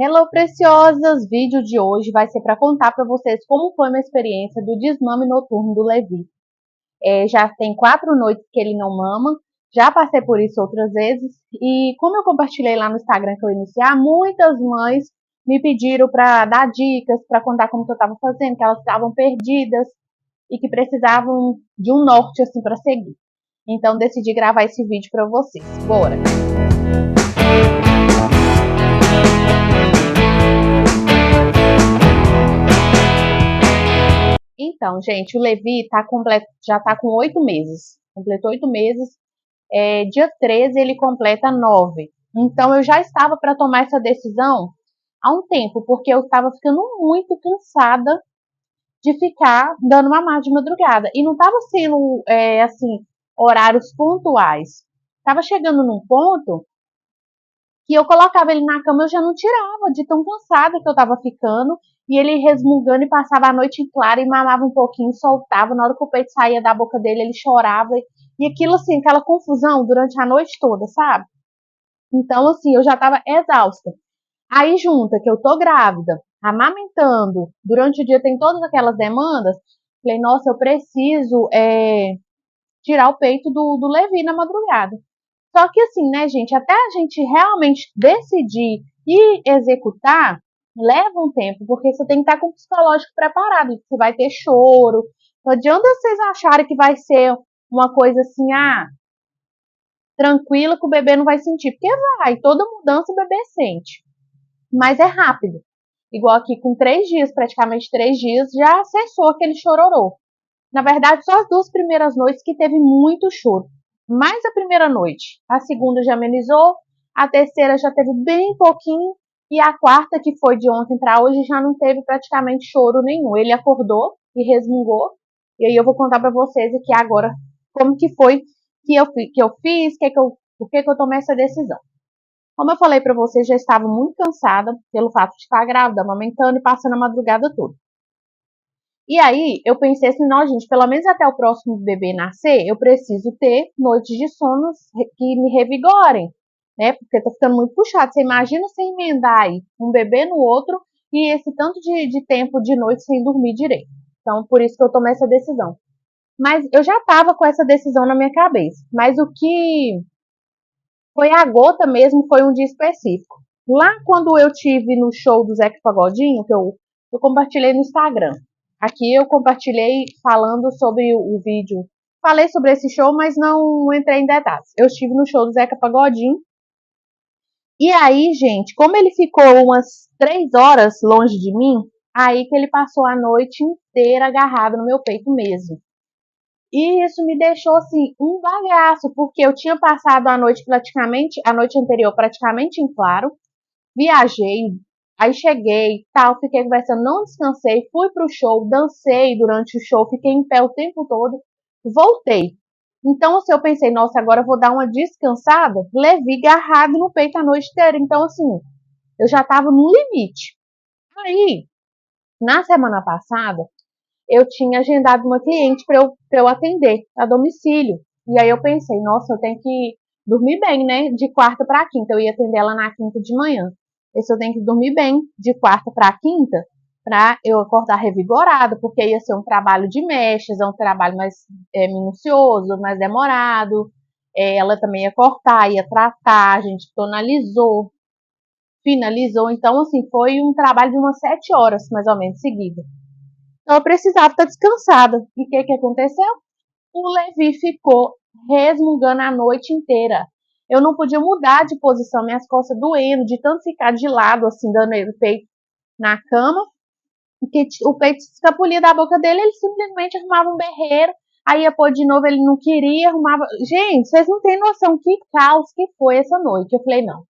Hello, preciosas! Vídeo de hoje vai ser para contar para vocês como foi minha experiência do desmame noturno do Levi. Já tem 4 noites que ele não mama, já passei por isso outras vezes, e como eu compartilhei lá no Instagram que eu iniciar, muitas mães me pediram para dar dicas, para contar como que eu estava fazendo, que elas estavam perdidas e que precisavam de um norte assim para seguir. Então decidi gravar esse vídeo para vocês. Bora! Então, gente, o Levi já está com 8 meses. Completou 8 meses. Dia 13 ele completa 9. Então, eu já estava para tomar essa decisão há um tempo, porque eu estava ficando muito cansada de ficar dando mamar de madrugada. E não estava sendo, assim, horários pontuais. Estava chegando num ponto que eu colocava ele na cama, eu já não tirava, de tão cansada que eu estava ficando, e ele resmungando e passava a noite em claro e mamava um pouquinho, soltava, na hora que o peito saía da boca dele, ele chorava, e aquilo assim, aquela confusão durante a noite toda, sabe? Então, assim, eu já estava exausta. Aí junta que eu tô grávida, amamentando, durante o dia tem todas aquelas demandas, falei, nossa, eu preciso tirar o peito do Levi na madrugada. Só que assim, né, gente, até a gente realmente decidir e executar, leva um tempo, porque você tem que estar com o psicológico preparado, você vai ter choro. Não adianta vocês acharem que vai ser uma coisa assim, tranquila que o bebê não vai sentir, porque vai, toda mudança o bebê sente. Mas é rápido. Igual aqui com 3 dias, praticamente 3 dias, já cessou aquele chororô. Na verdade, só as 2 primeiras noites que teve muito choro. Mais a primeira noite. A segunda já amenizou, a terceira já teve bem pouquinho, e a quarta, que foi de ontem para hoje, já não teve praticamente choro nenhum. Ele acordou e resmungou, e aí eu vou contar para vocês aqui agora como que foi que eu fiz, por que eu tomei essa decisão. Como eu falei para vocês, já estava muito cansada pelo fato de estar grávida, amamentando e passando a madrugada toda. E aí, eu pensei assim, não, gente, pelo menos até o próximo bebê nascer, eu preciso ter noites de sono que me revigorem, né? Porque tá ficando muito puxado. Você imagina você emendar aí um bebê no outro e esse tanto de tempo de noite sem dormir direito. Então, por isso que eu tomei essa decisão. Mas eu já tava com essa decisão na minha cabeça. Mas o que foi a gota mesmo foi um dia específico. Lá quando eu tive no show do Zeca Pagodinho, que eu compartilhei no Instagram. Aqui eu compartilhei falando sobre o vídeo. Falei sobre esse show, mas não entrei em detalhes. Eu estive no show do Zeca Pagodinho. E aí, gente, como ele ficou umas 3 horas longe de mim, aí que ele passou a noite inteira agarrado no meu peito mesmo. E isso me deixou assim um bagaço, porque eu tinha passado a noite anterior praticamente em claro, viajei, aí cheguei, tal, fiquei conversando, não descansei, fui pro show, dancei durante o show, fiquei em pé o tempo todo, voltei. Então, assim, eu pensei, nossa, agora eu vou dar uma descansada, Levi agarrado no peito a noite inteira. Então, assim, eu já tava no limite. Aí, na semana passada, eu tinha agendado uma cliente para eu atender a domicílio. E aí eu pensei, nossa, eu tenho que dormir bem, né? De quarta para quinta. Eu ia atender ela na quinta de manhã. Esse eu tenho que dormir bem de quarta para quinta para eu acordar revigorada, porque ia ser um trabalho de mechas, é um trabalho mais minucioso, mais demorado. Ela também ia cortar, ia tratar, a gente tonalizou, finalizou. Então, assim, foi um trabalho de umas 7 horas, mais ou menos, seguida. Então eu precisava estar descansada. E o que aconteceu? O Levi ficou resmungando a noite inteira. Eu não podia mudar de posição, minhas costas doendo, de tanto ficar de lado, assim, dando ele o peito na cama, porque o peito se escapulia da boca dele, ele simplesmente arrumava um berreiro, aí ia pôr de novo, ele não queria, arrumava. Gente, vocês não têm noção que caos que foi essa noite. Eu falei, não.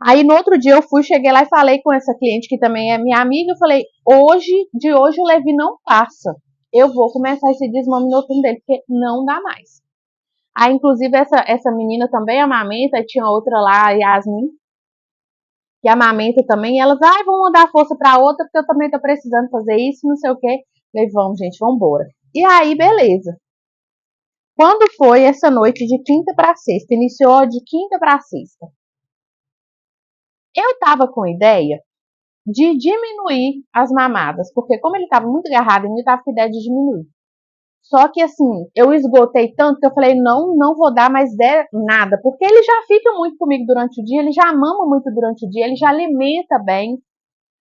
Aí no outro dia eu cheguei lá e falei com essa cliente que também é minha amiga, eu falei, de hoje o Levi não passa. Eu vou começar esse desmame noturno dele, porque não dá mais. Aí, inclusive, essa menina também amamenta, e tinha outra lá, a Yasmin, que amamenta também, e elas, vão mandar força pra outra, porque eu também tô precisando fazer isso, não sei o quê. Falei, vamos, gente, vamos embora. E aí, beleza. Quando foi essa noite de quinta pra sexta? Iniciou de quinta pra sexta. Eu tava com ideia de diminuir as mamadas, porque como ele tava muito agarrado, ele tava com ideia de diminuir. Só que assim, eu esgotei tanto que eu falei, não vou dar mais nada, porque ele já fica muito comigo durante o dia, ele já mama muito durante o dia, ele já alimenta bem.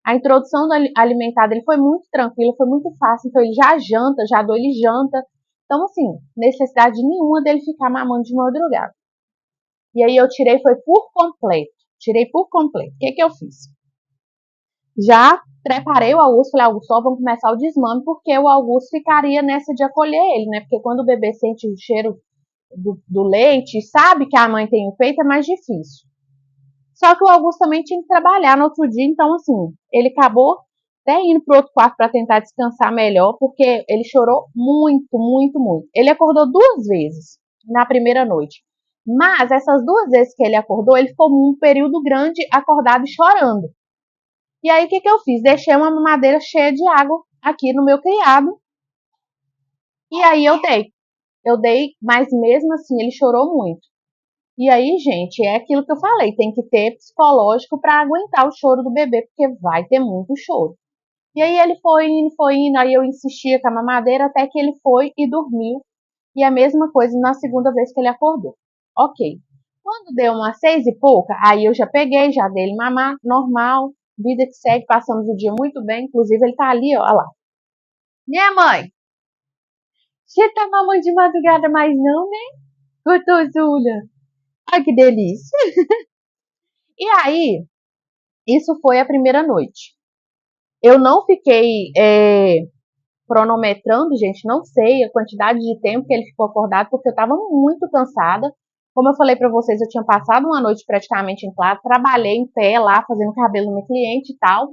A introdução alimentar dele foi muito tranquila, foi muito fácil, então ele já janta, já dou ele janta. Então, assim, necessidade nenhuma dele ficar mamando de madrugada. E aí eu tirei, foi por completo. Tirei por completo. O que eu fiz? Já preparei o Augusto, falei, Augusto, só vamos começar o desmame, porque o Augusto ficaria nessa de acolher ele, né? Porque quando o bebê sente o cheiro do leite, sabe que a mãe tem o peito, é mais difícil. Só que o Augusto também tinha que trabalhar no outro dia, então, assim, ele acabou até indo pro outro quarto para tentar descansar melhor, porque ele chorou muito, muito, muito. Ele acordou 2 vezes na primeira noite. Mas essas 2 vezes que ele acordou, ele ficou um período grande acordado e chorando. E aí, o que eu fiz? Deixei uma mamadeira cheia de água aqui no meu criado. E aí eu dei. Eu dei, mas mesmo assim ele chorou muito. E aí, gente, é aquilo que eu falei, tem que ter psicológico para aguentar o choro do bebê, porque vai ter muito choro. E aí ele foi indo, aí eu insistia com a mamadeira até que ele foi e dormiu. E a mesma coisa na segunda vez que ele acordou. Ok. Quando deu umas 6 e pouca, aí eu já peguei, já dei ele mamar, normal, vida que segue, passamos o dia muito bem, inclusive ele tá ali, ó lá. Minha mãe, você tá mamando de madrugada mais não, né? Gotosura. Ai, que delícia. E aí, isso foi a primeira noite. Eu não fiquei cronometrando, gente, não sei a quantidade de tempo que ele ficou acordado, porque eu estava muito cansada. Como eu falei para vocês, eu tinha passado uma noite praticamente em claro, trabalhei em pé lá, fazendo cabelo no meu cliente e tal.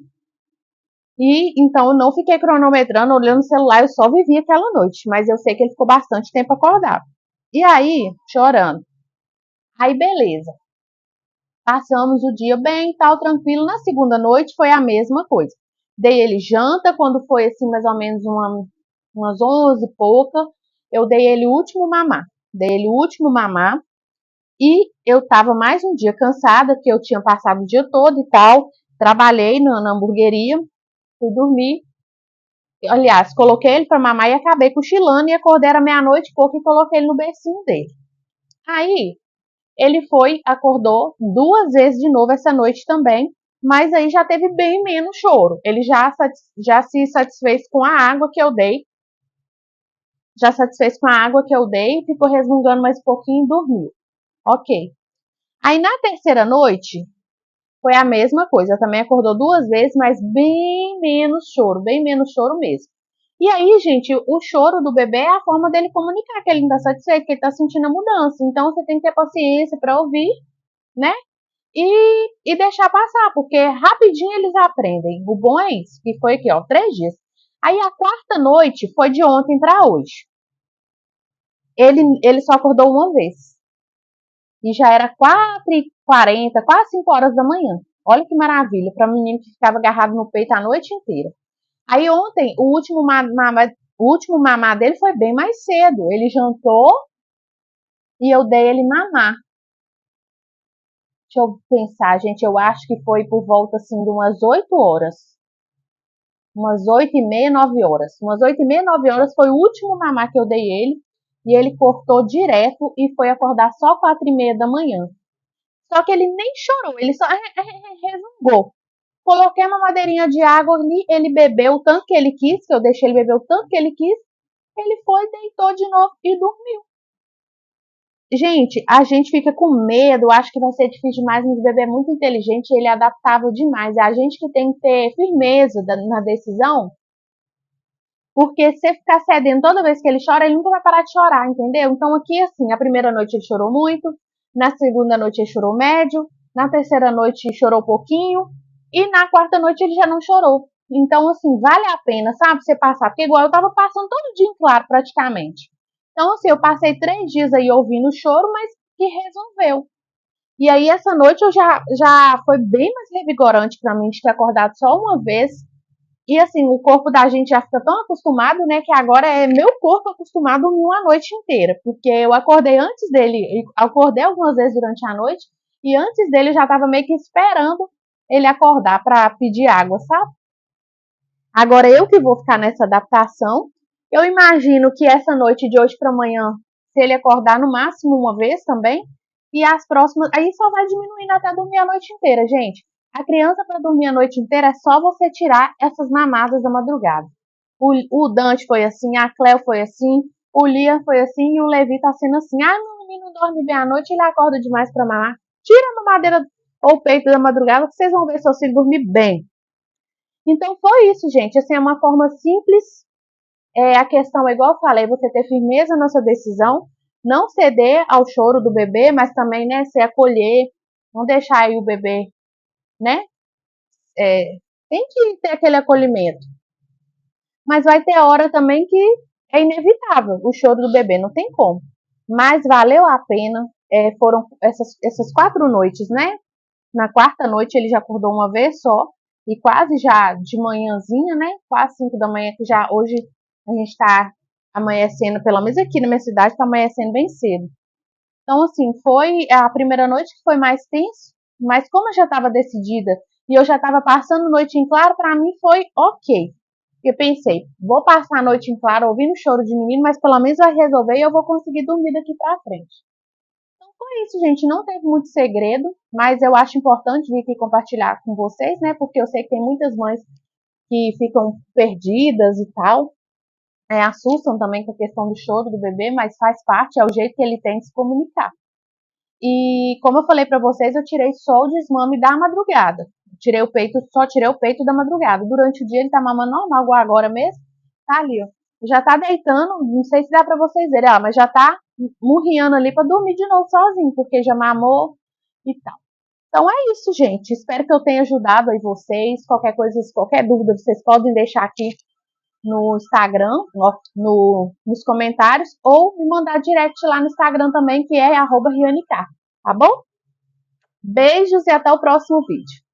E então eu não fiquei cronometrando, olhando o celular, eu só vivi aquela noite. Mas eu sei que ele ficou bastante tempo acordado. E aí, chorando. Aí, beleza. Passamos o dia bem, tal, tranquilo. Na segunda noite foi a mesma coisa. Dei ele janta, quando foi assim, mais ou menos umas 11 e pouca, eu dei ele o último mamar. Dei ele o último mamar e eu tava mais um dia cansada, porque eu tinha passado o dia todo e tal. Trabalhei na hamburgueria, fui dormir. Aliás, coloquei ele para mamar e acabei cochilando e acordei era meia-noite e pouco e coloquei ele no bercinho dele. Aí, ele foi, acordou 2 vezes de novo essa noite também, mas aí já teve bem menos choro. Ele já se satisfez com a água que eu dei, ficou resmungando mais um pouquinho e dormiu. Ok. Aí na terceira noite, foi a mesma coisa. Também acordou 2 vezes, mas bem menos choro mesmo. E aí, gente, o choro do bebê é a forma dele comunicar que ele não está satisfeito, que ele está sentindo a mudança. Então você tem que ter paciência para ouvir, né? E deixar passar, porque rapidinho eles aprendem. O bom é isso, que foi aqui, ó, 3 dias. Aí a quarta noite foi de ontem para hoje. Ele só acordou uma vez. E já era 4h40, quase 5 horas da manhã. Olha que maravilha, para um menino que ficava agarrado no peito a noite inteira. Aí ontem, o último mamar dele foi bem mais cedo. Ele jantou e eu dei ele mamar. Deixa eu pensar, gente, eu acho que foi por volta assim de umas 8 horas. Umas 8h30, 9 horas. Umas 8h30, 9 horas foi o último mamar que eu dei ele. E ele cortou direto e foi acordar só 4h30 da manhã. Só que ele nem chorou, ele só resmungou. Coloquei uma madeirinha de água ali, ele bebeu o tanto que ele quis, que eu deixei ele beber o tanto que ele quis. Ele foi, deitou de novo e dormiu. Gente, a gente fica com medo, acho que vai ser difícil demais, mas o bebê é muito inteligente, ele é adaptável demais. É a gente que tem que ter firmeza na decisão, porque se você ficar cedendo toda vez que ele chora, ele nunca vai parar de chorar, entendeu? Então aqui, assim, a primeira noite ele chorou muito, na segunda noite ele chorou médio, na terceira noite chorou pouquinho, e na quarta noite ele já não chorou. Então, assim, vale a pena, sabe, você passar, porque igual eu tava passando todo dia em claro, praticamente. Então, assim, eu passei 3 dias aí ouvindo o choro, mas que resolveu. E aí, essa noite eu já foi bem mais revigorante para mim de ter acordado só uma vez. E assim, o corpo da gente já fica tão acostumado, né, que agora é meu corpo acostumado a dormir uma noite inteira. Porque eu acordei antes dele, acordei algumas vezes durante a noite, e antes dele eu já estava meio que esperando ele acordar para pedir água, sabe? Agora eu que vou ficar nessa adaptação. Eu imagino que essa noite de hoje para amanhã, se ele acordar no máximo uma vez também, e as próximas, aí só vai diminuindo até dormir a noite inteira, gente. A criança para dormir a noite inteira é só você tirar essas mamadas da madrugada. O Dante foi assim, a Cleo foi assim, o Liam foi assim e o Levi tá sendo assim. Ah, meu menino dorme bem à noite, ele acorda demais para mamar. Tira a mamadeira ou o peito da madrugada que vocês vão ver seu filho dormir bem. Então foi isso, gente. Assim, é uma forma simples. A questão é igual eu falei, você ter firmeza na sua decisão, não ceder ao choro do bebê, mas também, né, se acolher, não deixar aí o bebê, né? Tem que ter aquele acolhimento. Mas vai ter hora também que é inevitável o choro do bebê, não tem como. Mas valeu a pena. Foram essas 4 noites, né? Na quarta noite ele já acordou uma vez só. E quase já de manhãzinha, né? Quase 5 da manhã, que já hoje a gente tá amanhecendo, pelo menos aqui na minha cidade, tá amanhecendo bem cedo. Então, assim, foi a primeira noite que foi mais tenso, mas como eu já estava decidida e eu já estava passando noite em claro, para mim foi ok. Eu pensei, vou passar a noite em claro ouvindo o choro de menino, mas pelo menos vai resolver e eu vou conseguir dormir daqui para frente. Então foi isso, gente. Não teve muito segredo, mas eu acho importante vir aqui compartilhar com vocês, né? Porque eu sei que tem muitas mães que ficam perdidas e tal. Assustam também com a questão do choro do bebê, mas faz parte, é o jeito que ele tem de se comunicar. E como eu falei para vocês, eu tirei só o desmame da madrugada. Só tirei o peito da madrugada. Durante o dia ele tá mamando normal, igual agora mesmo. Tá ali, ó. Já tá deitando, não sei se dá para vocês verem, mas já tá murriando ali para dormir de novo sozinho, porque já mamou e tal. Então é isso, gente. Espero que eu tenha ajudado aí vocês. Qualquer coisa, qualquer dúvida, vocês podem deixar aqui no Instagram, nos comentários, ou me mandar direct lá no Instagram também, que é @rianicar, tá bom? Beijos e até o próximo vídeo.